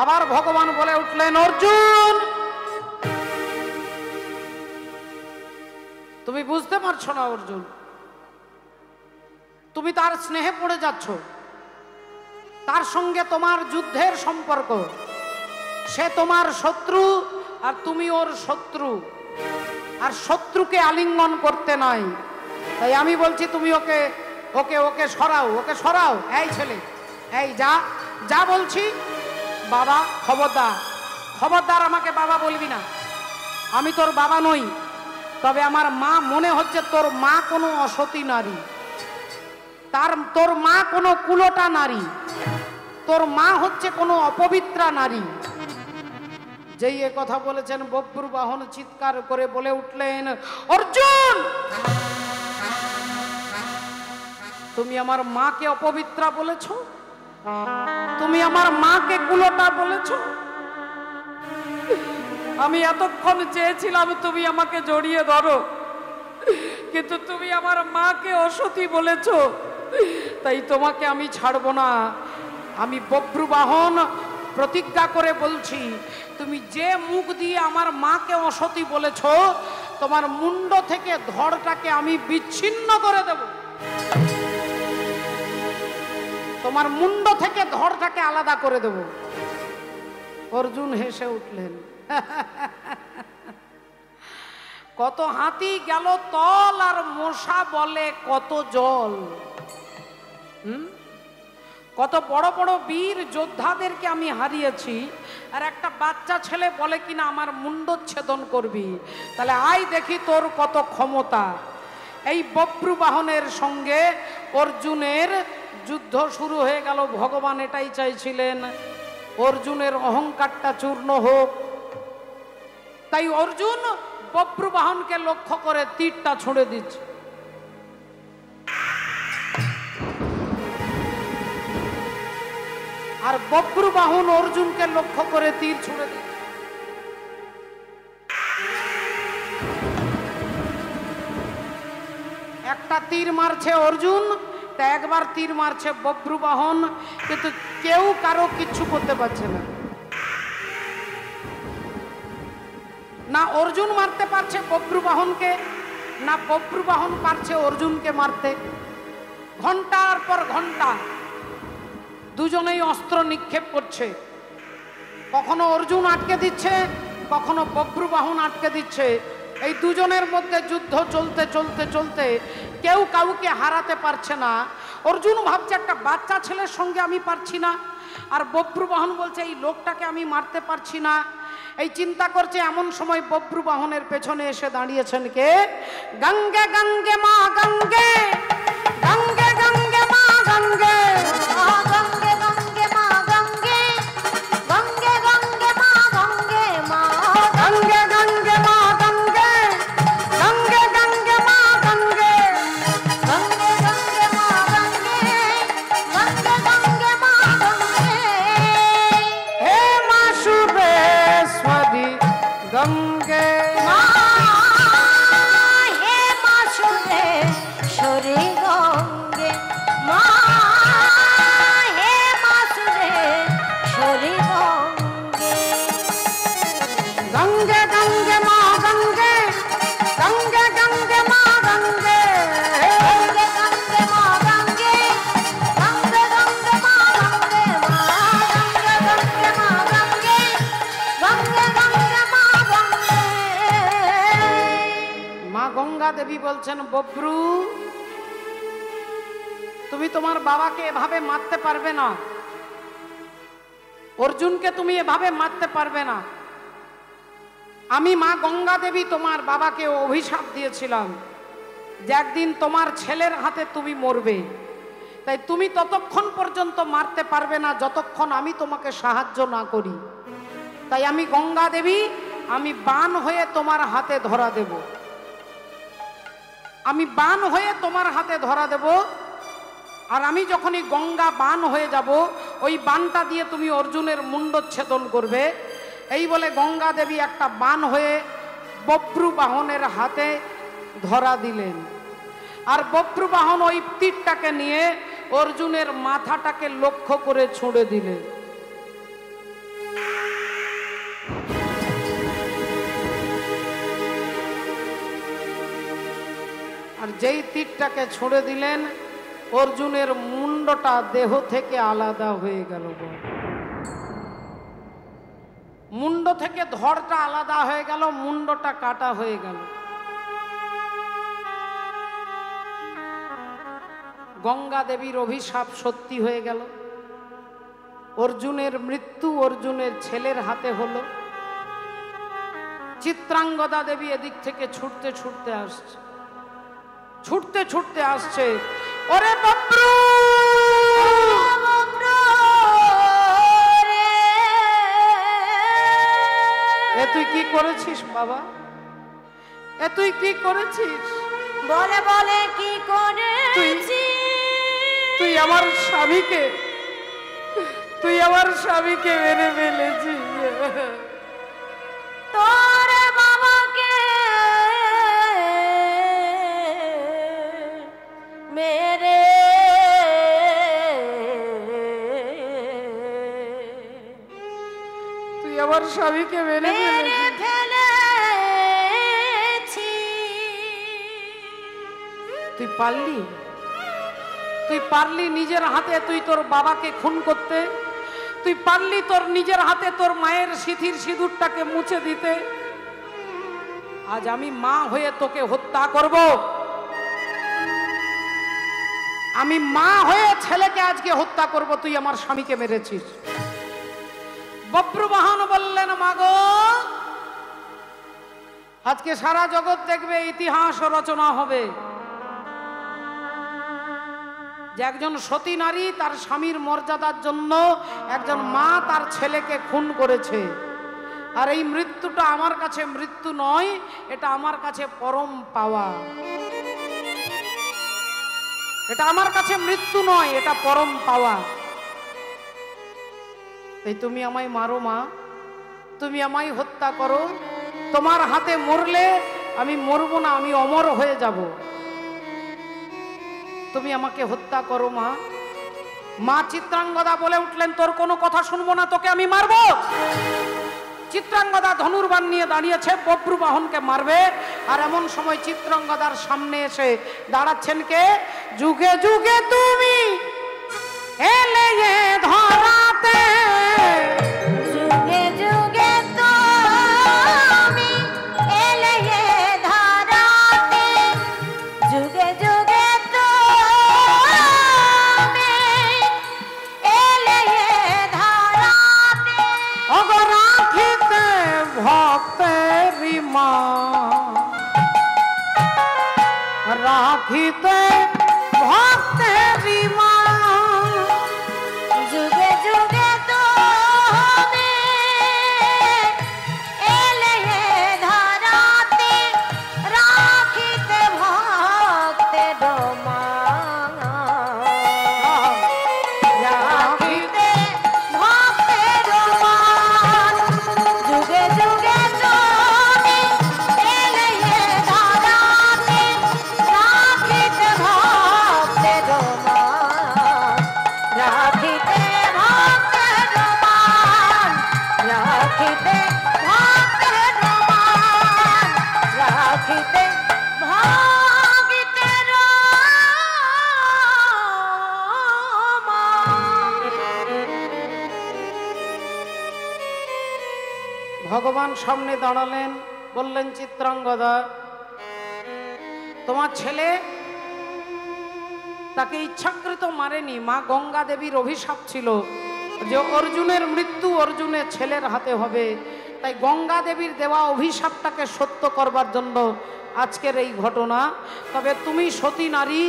আবার ভগবান বলে উঠলেন, অর্জুন তুমি বুঝতে পারছো না অর্জুন, তুমি তার স্নেহে পড়ে যাচ্ছ। তার সঙ্গে তোমার যুদ্ধের সম্পর্ক, সে তোমার শত্রু আর তুমি ওর শত্রু, আর শত্রুকে আলিঙ্গন করতে নয়। তাই আমি বলছি তুমি ওকে ওকে ওকে সরাও, ওকে সরাও। এই ছেলে, এই যা যা বলছি। বাবা খবরদার, খবরদার আমাকে বাবা বলবি না। আমি তোর বাবা নই, তবে আমার মা মনে হচ্ছে তোর মা কোনো অসতী নারী, তোর মা কোনো কুলোটা নারী, তোর মা হচ্ছে কোনো অপবিত্রা নারী। যেই এ কথা বলেছেন, বব্রুবাহন চিৎকার করে বলে উঠলেন, অর্জুন তুমি আমার মাকে অপবিত্রা বলেছো, তুমি আমার মাকে কুলোটা বলেছো। আমি এতক্ষণ চেয়েছিলাম তুমি আমাকে জড়িয়ে ধরো, কিন্তু তুমি আমার মাকে অসতী বলেছো, তাই তোমাকে আমি ছাড়বো না। আমি বব্রুবাহন প্রতিজ্ঞা করে বলছি, তুমি যে মুখ দিয়ে আমার মাকে অসতী বলেছ, তোমার মুন্ড থেকে ধড়টাকে আমি বিচ্ছিন্ন করে দেব। তোমার মুন্ড থেকে ধড়টাকে আলাদা করে দেব। অর্জুন হেসে উঠলেন। কত হাতি গেল তল, আর মশা বলে কত জল। কত বড় বড় বীর যোদ্ধাদেরকে আমি হারিয়েছি, আর একটা বাচ্চা ছেলে বলে কিনা আমার মুন্ডচ্ছেদন করবি, তাহলে আয় দেখি তোর কত ক্ষমতা। এই বব্রু বাহনের সঙ্গে অর্জুনের যুদ্ধ শুরু হয়ে গেল। ভগবান এটাই চাইছিলেন, অর্জুনের অহংকারটা চূর্ণ হোক। তাই অর্জুন বব্রু বাহনকে লক্ষ্য করে তীরটা ছুঁড়ে দিচ্ছে। আর বব্রু বাহন অর্জুনকে লক্ষ্য করে তীর ছুঁড়ে দিচ্ছে। একটা তীর মারছে অর্জুন, তা একবার তীর মারছে বব্রু বাহন, কিন্তু কেউ কারো কিচ্ছু করতে পারছে না। না অর্জুন মারতে পারছে বব্রু বাহনকে, না বব্রু বাহন পারছে অর্জুনকে মারতে। ঘন্টার পর ঘন্টা দুজনেই অস্ত্র নিক্ষেপ করছে। কখনো অর্জুন আটকে দিচ্ছে, কখনো বব্রু বাহন আটকে দিচ্ছে। এই দুজনের মধ্যে যুদ্ধ চলতে চলতে চলতে কেউ কাউকে হারাতে পারছে না। অর্জুন ভাবছে একটা বাচ্চা ছেলের সঙ্গে আমি পারছি না, আর বব্রু বাহন বলছে এই লোকটাকে আমি মারতে পারছি না। এই চিন্তা করছে, এমন সময় বব্রু বাহনের পেছনে এসে দাঁড়িয়েছেন কে? গঙ্গে গঙ্গে মা গঙ্গে, গঙ্গে গঙ্গে মা গঙ্গে, গঙ্গে গঙ্গে মা গঙ্গে, গঙ্গে গঙ্গে মা গঙ্গে, মা গঙ্গে গঙ্গে মা গঙ্গে, গঙ্গে গঙ্গে মা গঙ্গে, গঙ্গে গঙ্গে মা গঙ্গে, গঙ্গে গঙ্গে মা গঙ্গে। হে মা সুরেশ্বরী গঙ্গে। মা হে মা সুরেশ্বরী গঙ্গে, মা হে মা সুরেশ্বরী গঙ্গে। গঙ্গে গঙ্গে মা গঙ্গে, গঙ্গে গঙ্গে মা গঙ্গে, গঙ্গে গঙ্গে মা গঙ্গে, গঙ্গে গঙ্গে মা গঙ্গে, মা গঙ্গে গঙ্গে মা গঙ্গে, গঙ্গে গঙ্গে মা গঙ্গে। মা গঙ্গা দেবী বলছেন, বব্রু তুমি তোমার বাবাকে এভাবে মারতে পারবে না, অর্জুনকে তুমি এভাবে মারতে পারবে না। আমি মা গঙ্গা দেবী তোমার বাবাকে অভিশাপ দিয়েছিলাম যে একদিন তোমার ছেলের হাতে তুমি মরবে। তাই তুমি ততক্ষণ পর্যন্ত মারতে পারবে না যতক্ষণ আমি তোমাকে সাহায্য না করি। তাই আমি গঙ্গা দেবী, আমি বান হয়ে তোমার হাতে ধরা দেব। আমি বান হয়ে তোমার হাতে ধরা দেব, আর আমি যখনই গঙ্গা বান হয়ে যাব, ওই বানটা দিয়ে তুমি অর্জুনের মুন্ডচ্ছেদন করবে। এই বলে গঙ্গা দেবী একটা বান হয়ে বব্রু বাহনের হাতে ধরা দিলেন। আর বব্রু বাহন ওই তীরটাকে নিয়ে অর্জুনের মাথাটাকে লক্ষ্য করে ছুঁড়ে দিলেন। আর যেই তীরটাকে ছুঁড়ে দিলেন, অর্জুনের মুন্ডটা দেহ থেকে আলাদা হয়ে গেল। মুন্ড থেকে ধড়টা আলাদা হয়ে গেল, মুন্ডটা কাটা হয়ে গেল। গঙ্গা দেবীর অভিশাপ সত্যি হয়ে গেল। অর্জুনের মৃত্যু অর্জুনের ছেলের হাতে হলো। চিত্রাঙ্গদা দেবী এদিক থেকে ছুটতে ছুটতে আসছে, ছুটতে ছুটতে আসছে। ওরে বব্রু, এ তুই কি করেছিস বাবা? এ তুই কি করেছিস? বলে বলে কি করেছি? তুই আমার স্বামীকে, তুই আমার স্বামীকে মেরে ফেলেছিস। তোর বাবাকে মেরে আমার স্বামীকে মেরে মেরে ফেলেছি। তুই পারলি? তুই পারলি নিজের হাতে তুই তোর বাবাকে খুন করতে? তুই পারলি তোর নিজের হাতে তোর মায়ের সিঁথির সিঁদুরটাকে মুছে দিতে? আজ আমি মা হয়ে তোকে হত্যা করব। আমি মা হয়ে ছেলেকে আজকে হত্যা করব। তুই আমার স্বামীকে মেরেছিস। বব্রুবাহন বললেন, মাগো আজকে সারা জগৎ দেখবে, ইতিহাস রচনা হবে যে একজন সতী নারী তার স্বামীর মর্যাদার জন্য একজন মা তার ছেলেকে খুন করেছে। আর এই মৃত্যুটা আমার কাছে মৃত্যু নয়, এটা আমার কাছে পরম পাওয়া। এটা আমার কাছে মৃত্যু নয়, এটা পরম পাওয়া। এই তুমি আমায় মারো মা, তুমি আমায় হত্যা করো। তোমার হাতে মরলে আমি মরবো না, আমি অমর হয়ে যাব। তুমি আমাকে হত্যা করো মা। মা চিত্রাঙ্গদা বলে উঠলেন, তোর কোনো কথা শুনবো না, তোকে আমি মারবো। চিত্রাঙ্গদা ধনুর্বাণ নিয়ে দাঁড়িয়েছে, বব্রুবাহনকে মারবে। আর এমন সময় চিত্রাঙ্গদার সামনে এসে দাঁড়াচ্ছেন কে? যুগে যুগে তুমি এলে এ ধরাতে, যুগে যুগে তুমি এলে এ ধরাতে, যুগে যুগে তুমি এলে এ ধরাতে। অগ রাখিতে ভক্তেরি মা, রাখিতে ভক্তেরি মা। যুগে যুগে তুমি এলে এ ধরাতে, রাখিতে ভক্তের মান, রাখিতে ভক্তের মান। যুগে যুগে তুমি এলে এ ধরাতে, রাখিতে ভক্তের মান, রাখিতে ভক্তের মান, রাখিতে ভক্তের মান, রাখিতে ভক্তের ভগবান সামনে দাঁড়ালেন, বললেন, চিত্রাঙ্গদা তোমার ছেলে তাকে ইচ্ছাকৃত মারেনি। মা গঙ্গা দেবীর অভিশাপ ছিল যে অর্জুনের মৃত্যু অর্জুনের ছেলের হাতে হবে। তাই গঙ্গা দেবীর দেওয়া অভিশাপটাকে সত্য করবার জন্য আজকের এই ঘটনা। তবে তুমি সতী নারী,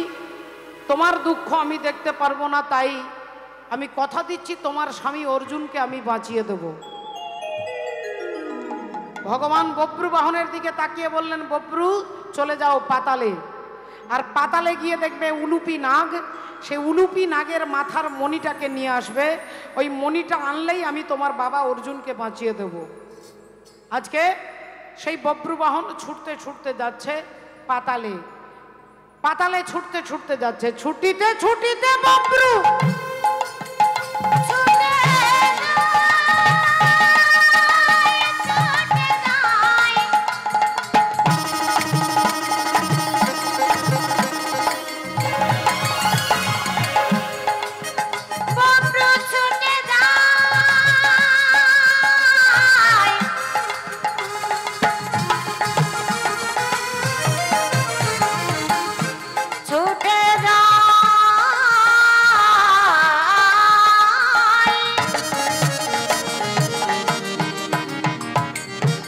তোমার দুঃখ আমি দেখতে পারবো না, তাই আমি কথা দিচ্ছি তোমার স্বামী অর্জুনকে আমি বাঁচিয়ে দেব। ভগবান বব্রুবাহনের দিকে তাকিয়ে বললেন, বব্রু চলে যাও পাতালে। আর পাতালে গিয়ে দেখবে উলুপি নাগ, সেই উলুপি নাগের মাথার মণিটাকে নিয়ে আসবে। ওই মণিটা আনলেই আমি তোমার বাবা অর্জুনকে বাঁচিয়ে দেব। আজকে সেই বব্রুবাহন ছুটতে ছুটতে যাচ্ছে পাতালে। পাতালে ছুটতে ছুটতে যাচ্ছে, ছুটিতে ছুটিতে বব্রু ছুটে ছুটে যায়, বব্রু ছুটে যায়, ছুটে যায়,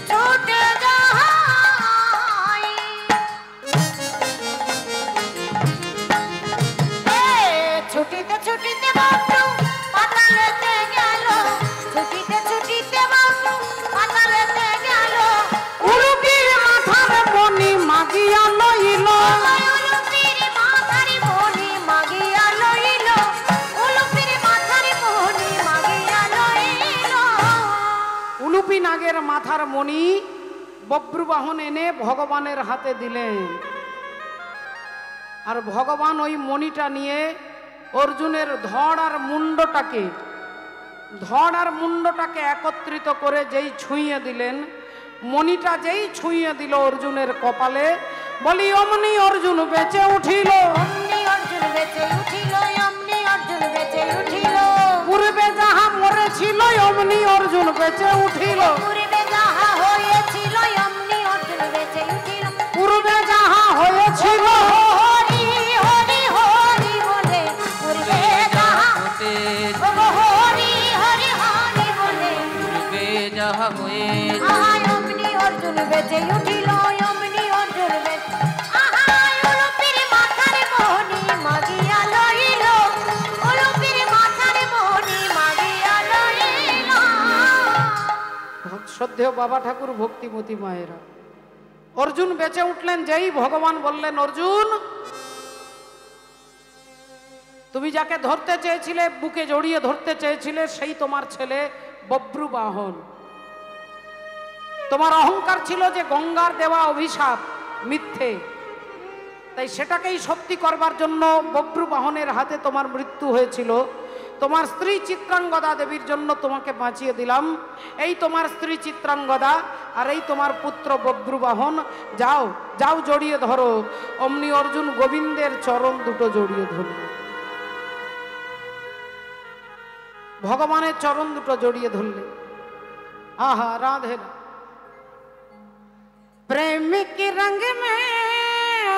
ছুটে যায়। ছুটিতে ছুটিতে বব্রু পাতালেতে গেল, ছুটিতে ছুটিতে বব্রু পাতালেতে গেল। উলুপির মাথার মণি মাগিয়া লইল, উলুপির মাথারি মণি মাগিয়া লইল, উলুপির মাথারি মণি মাগিয়া লইল। উলুপি নাগের মাথার মণি বব্রুবাহন এনে ভগবানের হাতে দিলেন। আর ভগবান ওই মণিটা নিয়ে অর্জুনের ধড় আর মুন্ডটাকে ধড় আর মুন্ডটাকে একত্রিত করে যেই ছুঁয়ে দিলেন, মণিটা যেই ছুঁয়ে দিল অর্জুনের কপালে, বলি অমনি অর্জুন বেঁচে উঠিল। অমনি অর্জুন বেঁচে উঠিল, অমনি অর্জুন বেঁচে উঠিল। পূর্বে যাহা মরেছিল অমনি অর্জুন বেঁচে উঠিল। পূর্বে যাহা হয়েছিল অমনি অর্জুন বেঁচে উঠিল। পূর্বে যাহা হয়েছিল হরি হরি হরি বলে পূর্বে যাহা হতে হরি হরি হরি বলে পূর্বে যাহা হয়েছে আহায় অমনি অর্জুন বেঁচে উঠিল, অমনি অর্জুন বেঁচে আহায় উলুপির মাথার মোহনি মাগিয়া লইল, উলুপির মাথার মোহনি মাগিয়া লইল। শ্রদ্ধেয় বাবা ঠাকুর, ভক্তিমতী মায়েরা, অর্জুন বেঁচে উঠলেন। যেই ভগবান বললেন, অর্জুন তুমি যাকে ধরতে চেয়েছিলে, বুকে জড়িয়ে ধরতে চেয়েছিলে, সেই তোমার ছেলে বব্রুবাহন। তোমার অহংকার ছিল যে গঙ্গার দেওয়া অভিশাপ মিথ্যে, তাই সেটাকেই সত্যি করবার জন্য বব্রুবাহনের হাতে তোমার মৃত্যু হয়েছিল। তোমার স্ত্রী চিত্রাঙ্গদা দেবীর জন্য তোমাকে বাঁচিয়ে দিলাম। এই তোমার স্ত্রী চিত্রাঙ্গদা আর এই তোমার পুত্র বব্রুবাহন, যাও যাও জড়িয়ে ধরো। অমনি অর্জুন গোবিন্দের চরণ দুটো জড়িয়ে ধরল, ভগবানের চরণ দুটো জড়িয়ে ধরলে। আহা রাধে রাধে। प्रेम के रंग में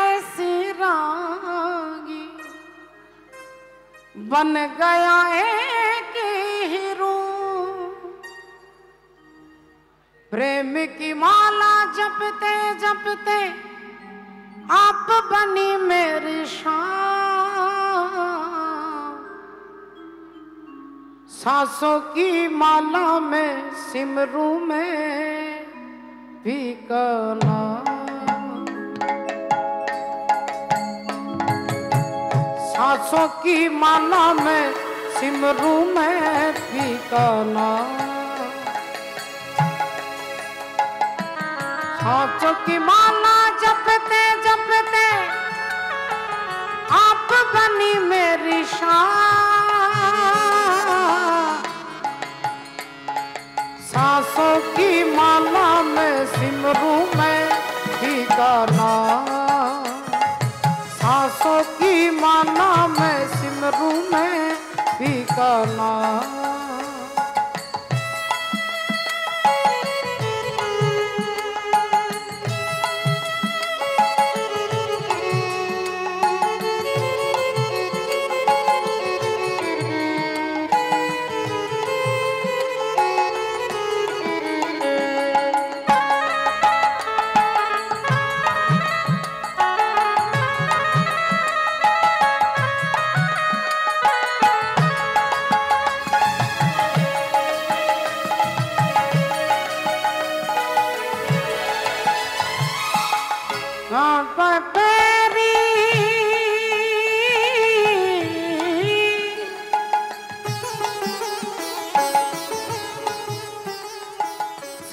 ऐसी रागी बन गया एक हीरो। प्रेम की माला जपते जपते आप बनी मेरी शान। सांसों की माला में सिमरू में भी करना। सांसों की माला में सिमरू में भी करना। सांसों की माला जपते जपते आप बनी मेरी शान। सांसों की माला में सिमरू में भी गाना। सांसों की माला में सिमरू में भी गाना।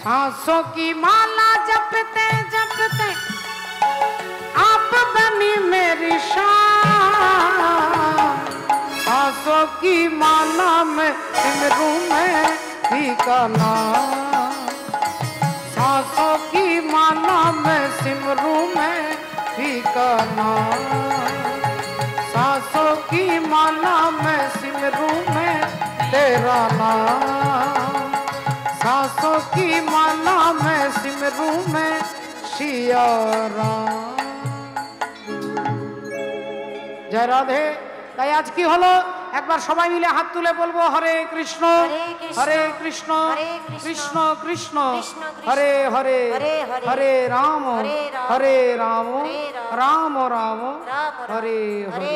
सांसों की माला जपते जपते आप बनी मेरी शान। सांसों की माला में सिमरू में भी गाना। सांसों की माला में सिमरू में भी गाना। सांसों की माला में सिमरू में तेरा नाम। सांसों की माला में सिमरू में सिया राम। जय राधे। তাই আজ কি হলো, একবার সবাই মিলে হাত তুলে বলবো, হরে কৃষ্ণ হরে কৃষ্ণ কৃষ্ণ কৃষ্ণ হরে হরে হরে রাম হরে রাম রাম রাম হরে হরে।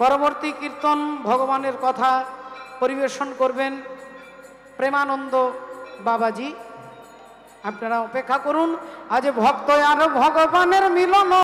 পরবর্তী কীর্তন ভগবানের কথা পরিবেশন করবেন প্রেমানন্দ বাবাজি। আপনারা অপেক্ষা করুন। আজ ভক্ত আর ভগবানের মিলন।